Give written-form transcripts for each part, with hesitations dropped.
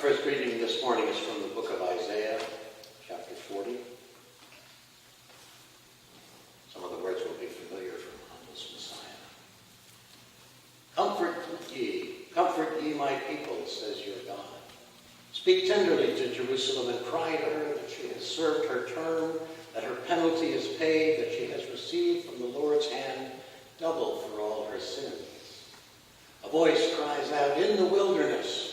first reading this morning is from the book of Isaiah, chapter 40. Some of the words will be familiar from Handel's Messiah. Comfort ye my people, says your God. Speak tenderly to Jerusalem and cry to her that she has served her term, that her penalty is paid, that she has received from the Lord's hand double for all her sins. A voice cries out, in the wilderness,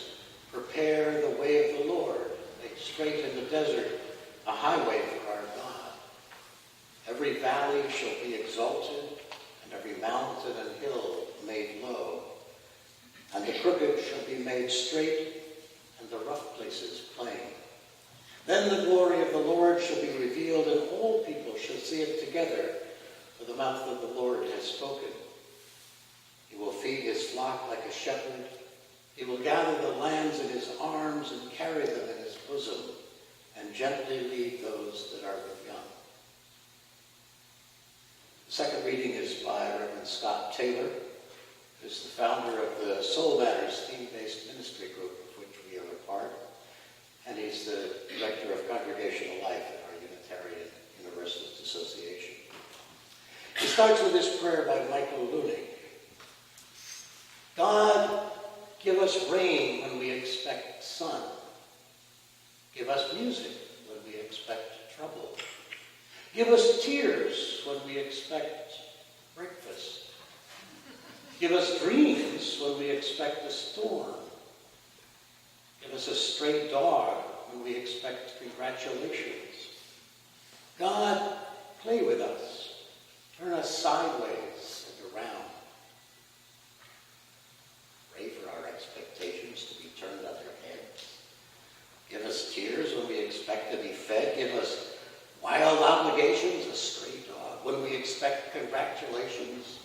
prepare the way of the Lord, make straight in the desert a highway for our God. Every valley shall be exalted, and every mountain and hill made low. And the crooked shall be made straight, and the rough places plain. Then the glory of the Lord shall be revealed, and all people shall see it together, for the mouth of the Lord has spoken. He will feed his flock like a shepherd. He will gather the lambs in his arms and carry them in his bosom, and gently lead those that are with young. The second reading is by Reverend Scott Taylor, who is the founder of the Soul Matters theme-based ministry group of which we are a part, and he's the director of congregational life at our Unitarian Universalist Association. He starts with this prayer by Michael Looney. God, give us rain when we expect sun. Give us music when we expect trouble. Give us tears when we expect breakfast. Give us dreams when we expect a storm. Give us a stray dog when we expect congratulations. God, play with us. Turn us sideways and around. Pray for our expectations to be turned on their heads. Give us tears when we expect to be fed. Give us wild obligations, a stray dog, when we expect congratulations.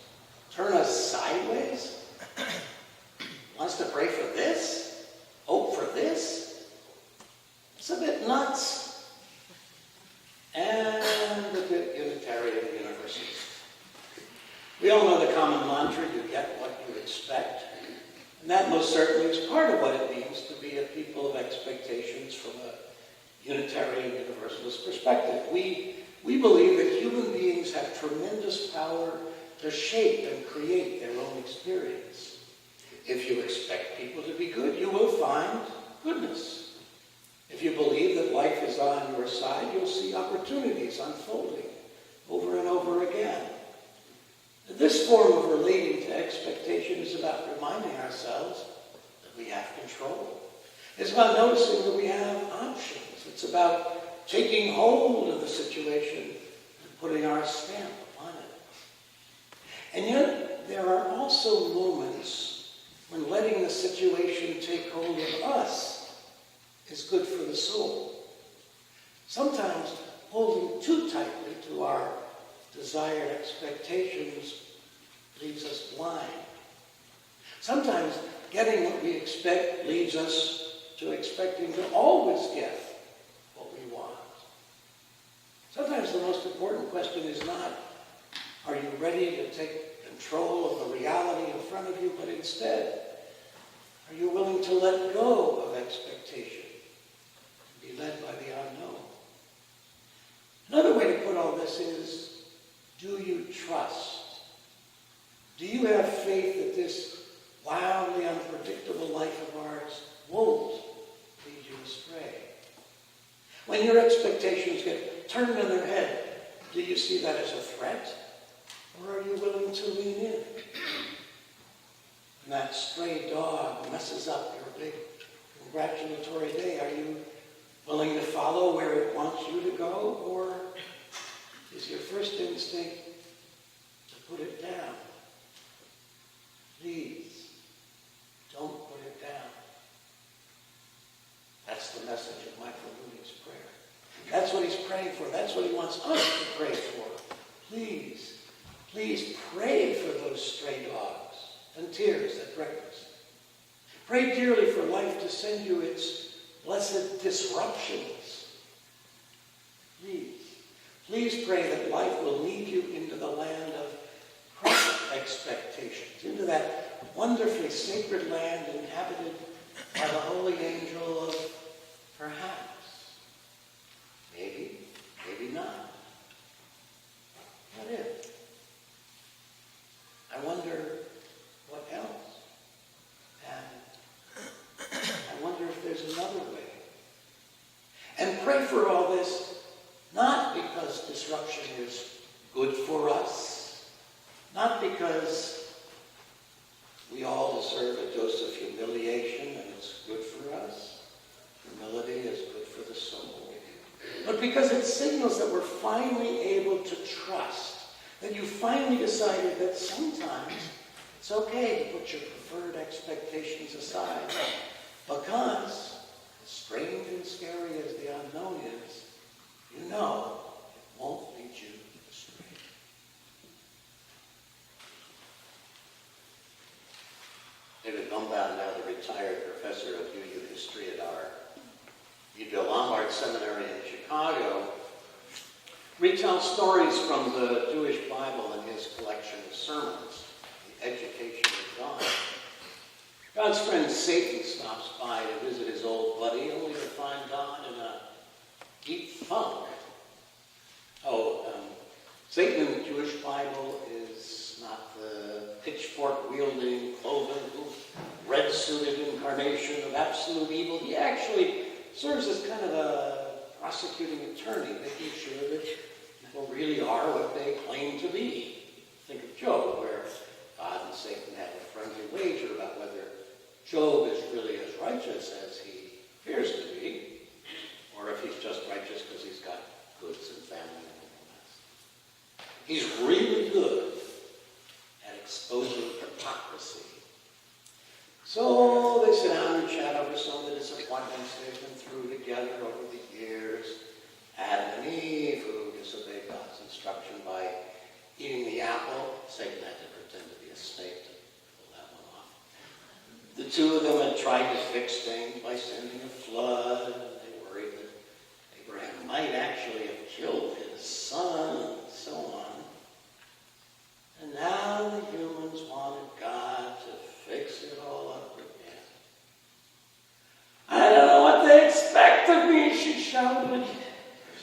Turn us sideways? Wants to pray for this? Hope for this? It's a bit nuts. And a bit Unitarian Universalist. We all know the common mantra, you get what you expect. And that most certainly is part of what it means to be a people of expectations from a Unitarian Universalist perspective. We believe that human beings have tremendous power to shape and create their own experience. If you expect people to be good, you will find goodness. If you believe that life is on your side, you'll see opportunities unfolding over and over again. This form of relating to expectation is about reminding ourselves that we have control. It's about noticing that we have options. It's about taking hold of the situation and putting our stamp upon it. And yet, there are also moments when letting the situation take hold of us is good for the soul. Sometimes holding too tightly to our desired expectations leaves us blind. Sometimes getting what we expect leads us to expecting to always get what we want. Sometimes the most important question is not, are you ready to take control of the reality in front of you, but instead, are you willing to let go of expectation and be led by the unknown? Another way to put all this is, do you trust? Do you have faith that this wildly unpredictable life of ours won't lead you astray? When your expectations get turned on their head, do you see that as a threat? Or are you willing to lean in? When that stray dog messes up your big congratulatory day, are you willing to follow where it wants you to go? Or is your first instinct to put it down? Please, don't put it down. That's the message of Michael Looney's prayer. That's what he's praying for. That's what he wants us to pray for. Please, please pray for those stray dogs and tears at breakfast. Pray dearly for life to send you its blessed disruptions. Please pray that life will lead you into the land of prophet expectations, into that wonderfully sacred land inhabited by the holy angel of because disruption is good for us, not because we all deserve a dose of humiliation and it's good for us. Humility is good for the soul. But because it signals that we're finally able to trust, that you finally decided that sometimes it's okay to put your preferred expectations aside, because as strange and scary as the unknown is, you know it won't lead you astray. David Gumbound, now the retired professor of UU history at our UW Lombard Seminary in Chicago, retells stories from the Jewish Bible in his collection of sermons, The Education of God. God's friend Satan stops by to visit his old buddy, only to find God in a deep funk. Satan in the Jewish Bible is not the pitchfork-wielding, cloven-hoofed, red-suited incarnation of absolute evil. He actually serves as kind of a prosecuting attorney, making sure that people really are what they claim to be. Think of Job, where God and Satan have a friendly wager about whether Job is really as righteous as he appears to be, or if he's just righteous because he's got goods and family and all that. He's really good at exposing hypocrisy. So they sit down and chat over some of the disappointments they've been through together over the years. Adam and Eve, who disobeyed God's instruction by eating the apple. Satan had to pretend to be a snake to pull that one off. The two of them had tried to fix things by sending a flood, and they worried that Abraham might actually have killed his son, and so on. And now the humans wanted God to fix it all up again. I don't know what they expect of me, she shouted.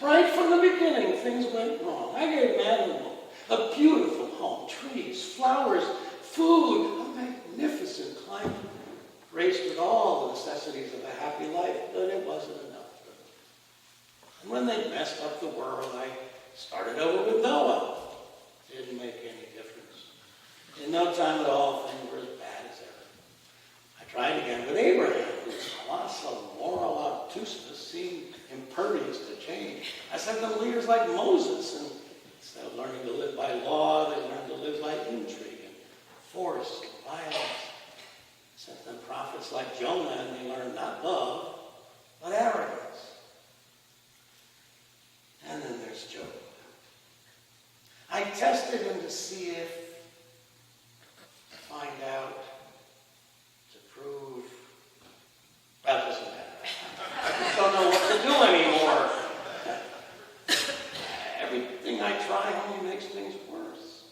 Right from the beginning, things went wrong. I gave man a beautiful home, trees, flowers, food, a magnificent climate, graced with all the necessities of a happy life, but it wasn't enough for them. And when they messed up the world, I started over with Noah. Didn't make any difference. In no time at all, things were as bad as ever. I tried again with Abraham, whose colossal moral obtuseness seemed impervious to change. I sent them leaders like Moses, and instead of learning to live by law, they learned to live by intrigue and force and violence. I sent them prophets like Jonah, and they learned not love, but arrogance. And then there's Job. I tested him to see if, to find out, to prove. Well, it doesn't matter. I just don't know what to do anymore. Everything I try only makes things worse.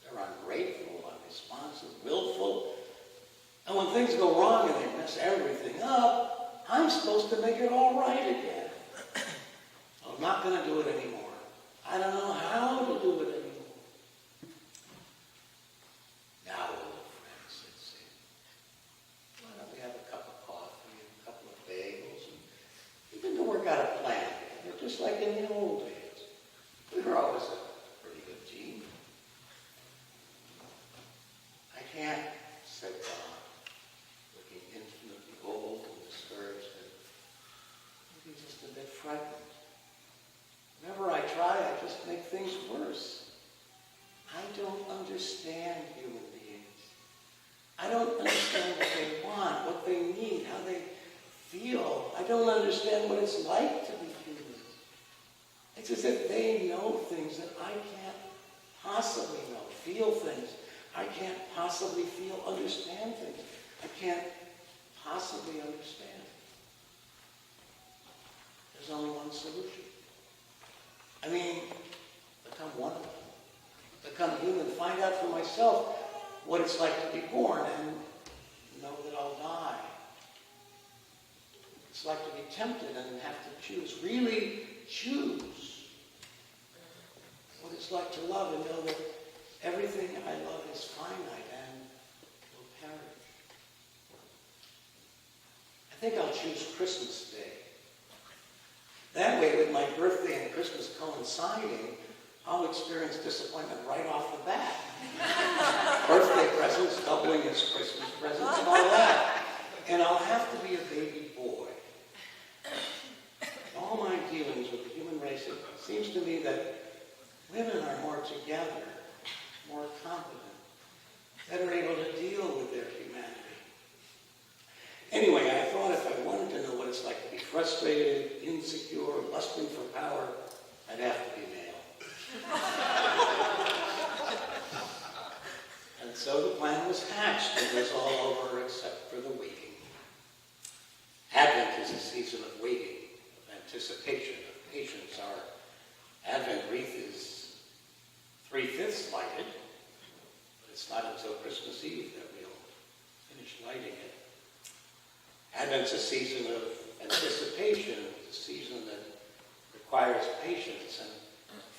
They're ungrateful, unresponsive, willful. And when things go wrong and they mess everything up, I'm supposed to make it all right again. I'm not going to do it anymore. I don't know how to do it anymore. Now, old friends, let's see. Why don't we have a cup of coffee and a couple of bagels and even to work out a plan together, just like in the old days. We were always a pretty good team. I can't, said God, looking infinitely old and discouraged and maybe just a bit frightened. Whenever I try, I just make things worse. I don't understand human beings. I don't understand what they want, what they need, how they feel. I don't understand what it's like to be human. It's as if they know things that I can't possibly know, feel things I can't possibly feel, understand things I can't possibly understand. There's only one solution. Become one of them. Become human. Find out for myself what it's like to be born and know that I'll die. It's like to be tempted and have to choose. Really choose what it's like to love and know that everything I love is finite and will perish. I think I'll choose Christmas Day. That way, with my birthday and Christmas coinciding, I'll experience disappointment right off the bat. Birthday presents doubling as Christmas presents and all that. And I'll have to be a baby boy. In all my dealings with the human race, it seems to me that women are more together, more competent, better able to deal with their humanity. Anyway, I thought if I wanted to know what it's like to be frustrated, insecure, lusting for power, I'd have to be male. And so the plan was hatched. It was all over except for the waiting. Advent is a season of waiting, of anticipation, of patience. Our Advent wreath is 3/5 lighted, but it's not until Christmas Eve that we'll finish lighting it. Advent's a season of anticipation. It's a season that requires patience, and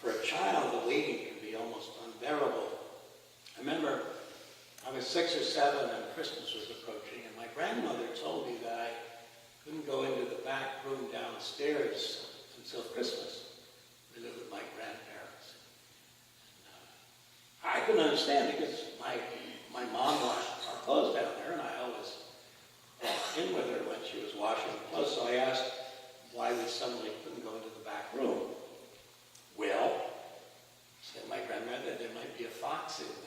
for a child, the waiting can be almost unbearable. I remember I was 6 or 7 and Christmas was approaching, and my grandmother told me that I couldn't go into the back room downstairs until Christmas. We lived with my grandparents. And, I couldn't understand because my mom washed our clothes down there, and I always walked in with her when she was washing the clothes. So I asked why we suddenly couldn't go into the back room. Well, said my grandmother, there might be a fox in there.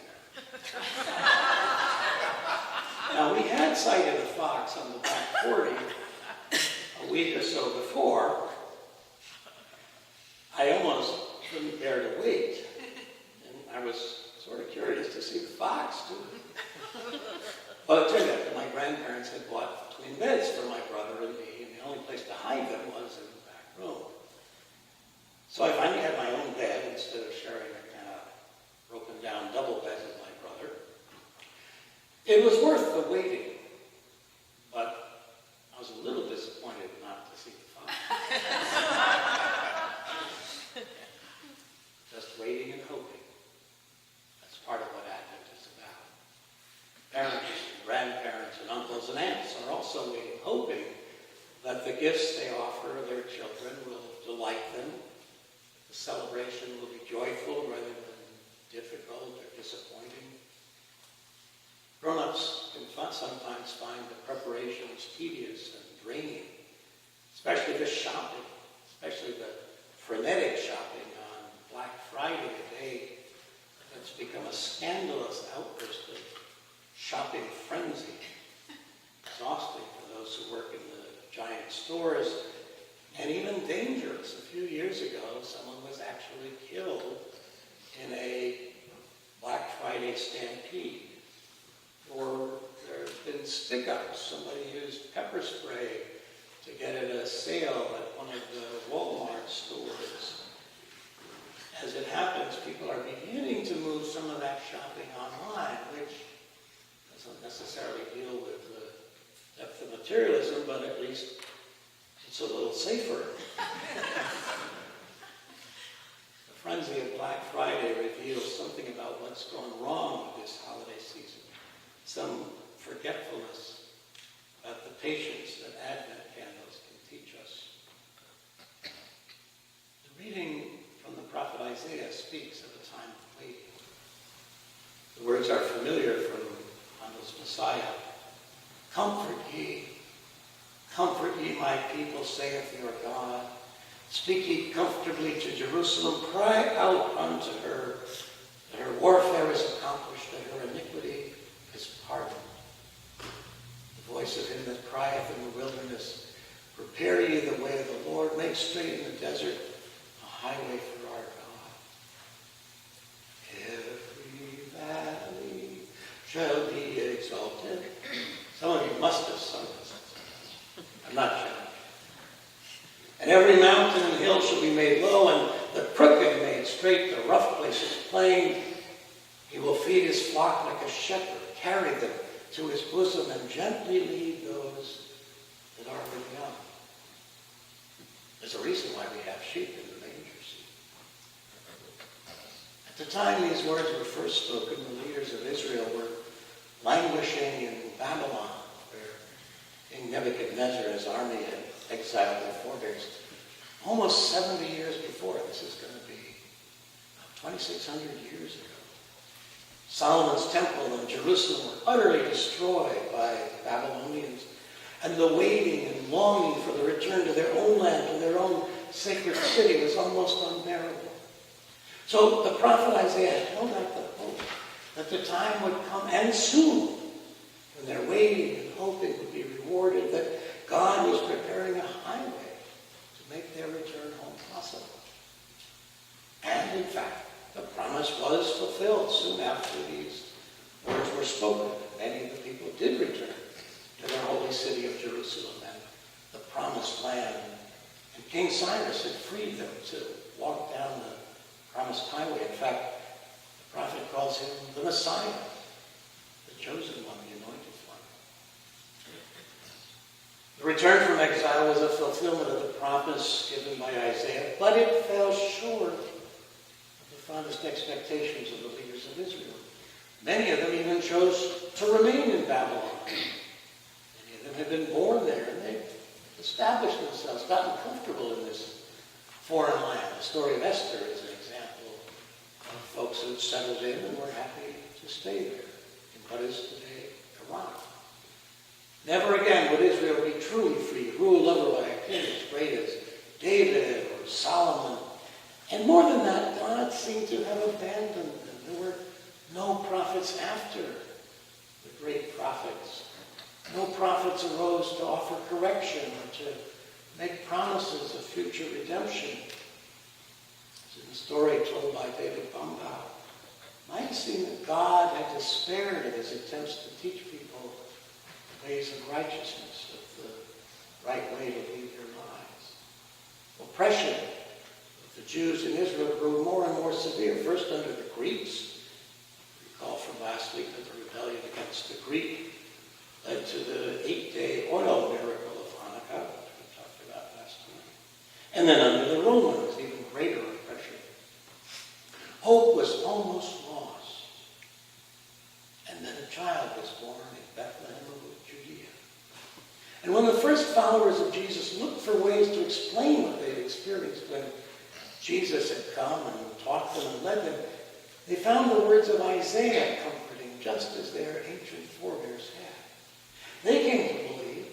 Now, we had sighted a fox on the back 40 a week or so before. I almost couldn't bear to wait, and I was sort of curious to see the fox, too. Well, it turned out that my grandparents had bought twin beds for my brother and me, and the only place to hide them was in the back room. So I finally had my own bed instead of sharing a kind of broken down double bed with my brother. It was worth the waiting, but I was a little disappointed not to see the fox. Just waiting and hoping. That's part of what Advent is about. Parents and grandparents and uncles and aunts are also waiting, hoping that the gifts they offer their children will delight them. The celebration will be joyful rather than difficult or disappointing. Grown-ups can sometimes find the preparations tedious and draining, especially the shopping, especially the frenetic shopping on Black Friday, a day that's become a scandalous outburst of shopping frenzy. Exhausting for those who work in the giant stores, and even dangerous. A few years ago, someone was actually killed in a Black Friday stampede. Or there's been stick-ups. Somebody used pepper spray to get at a sale at one of the Walmart stores. As it happens, people are beginning to move some of that shopping online, which doesn't necessarily deal with the depth of materialism, but at least it's a little safer. The frenzy of Black Friday reveals something about what's gone wrong with this holiday season. Some forgetfulness about the patience that Advent candles can teach us. The reading from the prophet Isaiah speaks of a time of waiting. The words are familiar from Handel's Messiah. Comfort ye my people, saith your God. Speak ye comfortably to Jerusalem. Cry out unto her that her warfare is accomplished, that her iniquity is pardoned. The voice of him that crieth in the wilderness, prepare ye the way of the Lord, make straight in the desert a highway for our God. Every valley shall be exalted. Some of you must have sung this. I'm not sure. And every mountain and hill shall be made low, and the crooked made straight, the rough places plain. He will feed his flock like a shepherd, carry them to his bosom, and gently lead those that are with young. There's a reason why we have sheep in the manger seat. At the time these words were first spoken, the leaders of Israel were languishing in Babylon, where King Nebuchadnezzar and his army had exiled their forebears. almost 70 years before. This is going to be 2,600 years ago. Solomon's temple in Jerusalem were utterly destroyed by Babylonians, and the waiting and longing for the return to their own land and their own sacred city was almost unbearable. So the prophet Isaiah held out the hope that the time would come, and soon, when their waiting and hoping would be rewarded, that God was preparing a highway to make their return home possible. And in fact, the promise was fulfilled soon after these words were spoken. Many of the people did return to their holy city of Jerusalem and the promised land. And King Cyrus had freed them to walk down the promised highway. In fact, the prophet calls him the Messiah, the chosen one, the anointed one. The return from exile was a fulfillment of the promise given by Isaiah, but it fell short of the fondest expectations of the leaders of Israel. Many of them even chose to remain in Babylon. Many of them had been born there, and they established themselves, gotten comfortable in this foreign land. The story of Esther is an example of folks who settled in and were happy to stay there in what is today Iran. Never again would Israel be truly free, ruled over by a king as great as David or Solomon. And more than that, God seemed to have abandoned them. There were no prophets after the great prophets. No prophets arose to offer correction or to make promises of future redemption. As in the story told by David Bombau, it might seem that God had despaired of his attempts to teach people the ways of righteousness, of the right way to lead their lives. Oppression of the Jews in Israel grew more and more severe, first under the Greeks. Recall from last week that the rebellion against the Greek led to the 8-day oil miracle of Hanukkah, which we talked about last week. And then under the Romans, even greater oppression. Hope was almost lost. And then a child was born in Bethlehem of Judea. And when the first followers of Jesus looked for ways to explain what they'd experienced when Jesus had come and taught them and led them, they found the words of Isaiah comforting, just as their ancient forebears had. They came to believe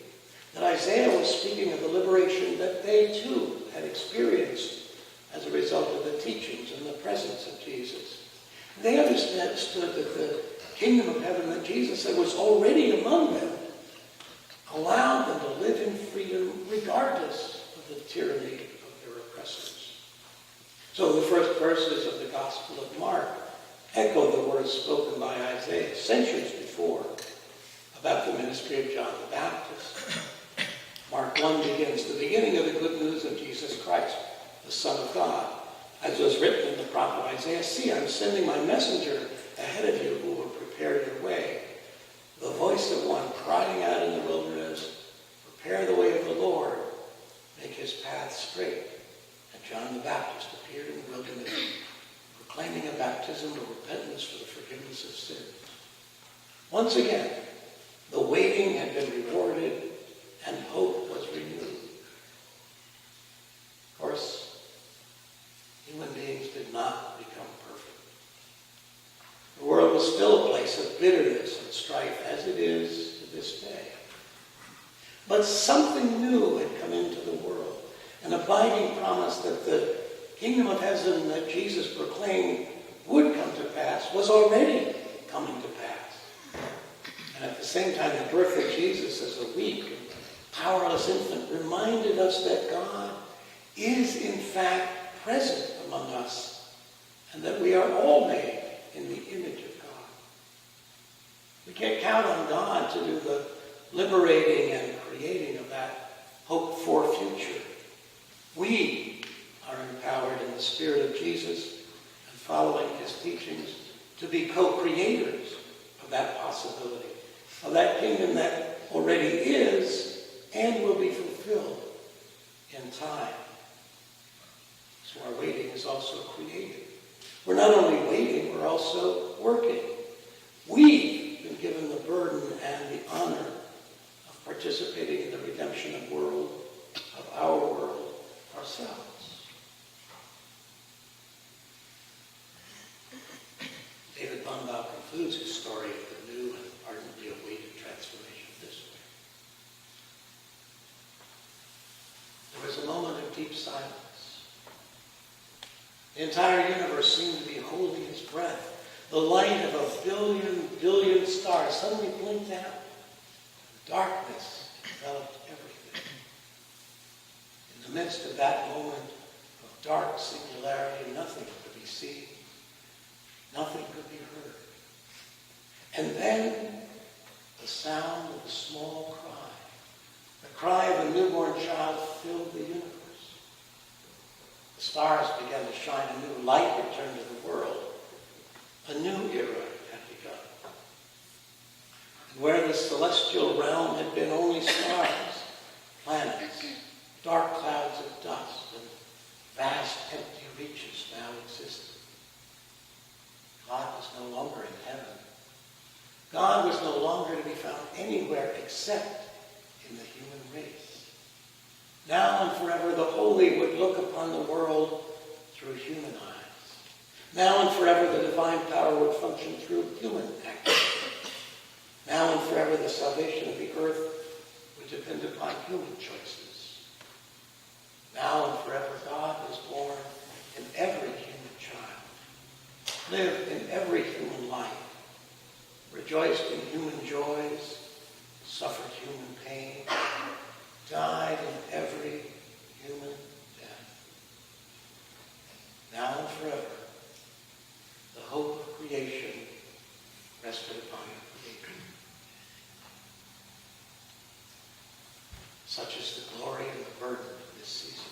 that Isaiah was speaking of the liberation that they too had experienced as a result of the teachings and the presence of Jesus. They understood that the kingdom of heaven that Jesus said was already among them allowed them to live in freedom regardless of the tyranny of their oppressors. So the first verses of the Gospel of Mark echo the words spoken by Isaiah centuries before about the ministry of John the Baptist. Mark 1 begins, the beginning of the good news of Jesus Christ, the Son of God. As was written in the prophet Isaiah, see, I'm sending my messenger ahead of you who will prepare your way. The voice of one crying out in the wilderness, prepare the way of the Lord, make his path straight. And John the Baptist appeared in the wilderness, proclaiming a baptism of repentance for the forgiveness of sins. Once again, the waiting had been rewarded and hope was renewed. Of course, human beings did not become perfect. The world was still a place of bitterness and strife, as it is to this day. But something new had come into the world, an abiding promise that the kingdom of heaven that Jesus proclaimed would come to pass was already coming to pass. And at the same time, the birth of Jesus as a weak and powerless infant reminded us that God is in fact present among us and that we are all made in the image of God. We can count on God to do the liberating and creating of that hoped-for future. We are empowered in the Spirit of Jesus and following his teachings to be co-creators of that possibility, of that kingdom that already is and will be fulfilled in time. So our waiting is also creative. We're not only waiting, we're also working. We've been given the burden and the honor of participating in the redemption of our world ourselves. deep silence. The entire universe seemed to be holding its breath. The light of a billion stars suddenly blinked out. Darkness enveloped everything. In the midst of that moment of dark singularity, nothing could be seen. Nothing could be heard. And then the sound of a small cry. The cry of a newborn child filled the universe. The stars began to shine. A new light returned to the world. A new era had begun. And where the celestial realm had been only stars, planets, dark clouds of dust, and vast empty reaches now existed. God was no longer in heaven. God was no longer to be found anywhere except in the human race. Now and forever, the holy would look upon the world through human eyes. Now and forever, the divine power would function through human action. Now and forever, the salvation of the earth would depend upon human choices. Now and forever, God was born in every human child, lived in every human life, rejoiced in human joys, suffered human pain, died in every human death. Now and forever, the hope of creation rested upon the Creator. Such is the glory and the burden of this season.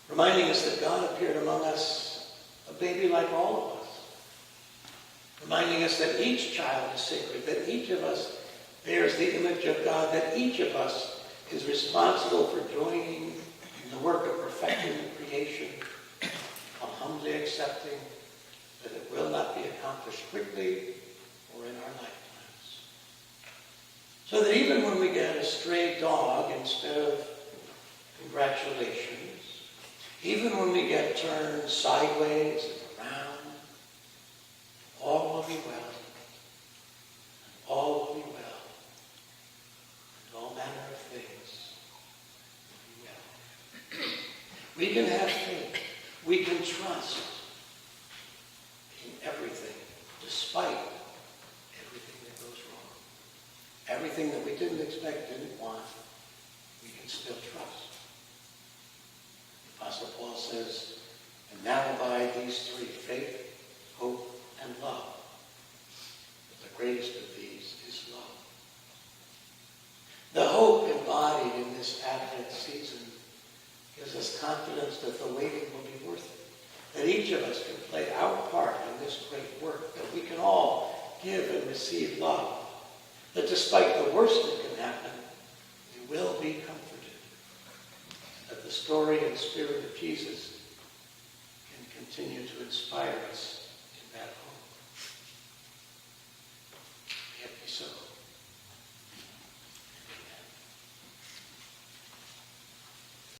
Reminding us that God appeared among us, a baby like all of us. Reminding us that each child is sacred, that each of us bears the image of God, that each of us is responsible for joining in the work of perfecting the creation, while humbly accepting that it will not be accomplished quickly or in our lifetimes. So that even when we get a stray dog instead of congratulations, even when we get turned sideways and around, all will be well. All will be well. And all manner of things will be well. We can have faith. We can trust in everything, despite everything that goes wrong. Everything that we didn't expect, didn't want, we can still trust. The Apostle Paul says, and now abide these three, faith, hope, and love. But the greatest of these is love. The hope embodied in this Advent season gives us confidence that the waiting will be worth it. That each of us can play our part in this great work. That we can all give and receive love. That despite the worst that can happen, we will be comforted. That the story and spirit of Jesus can continue to inspire us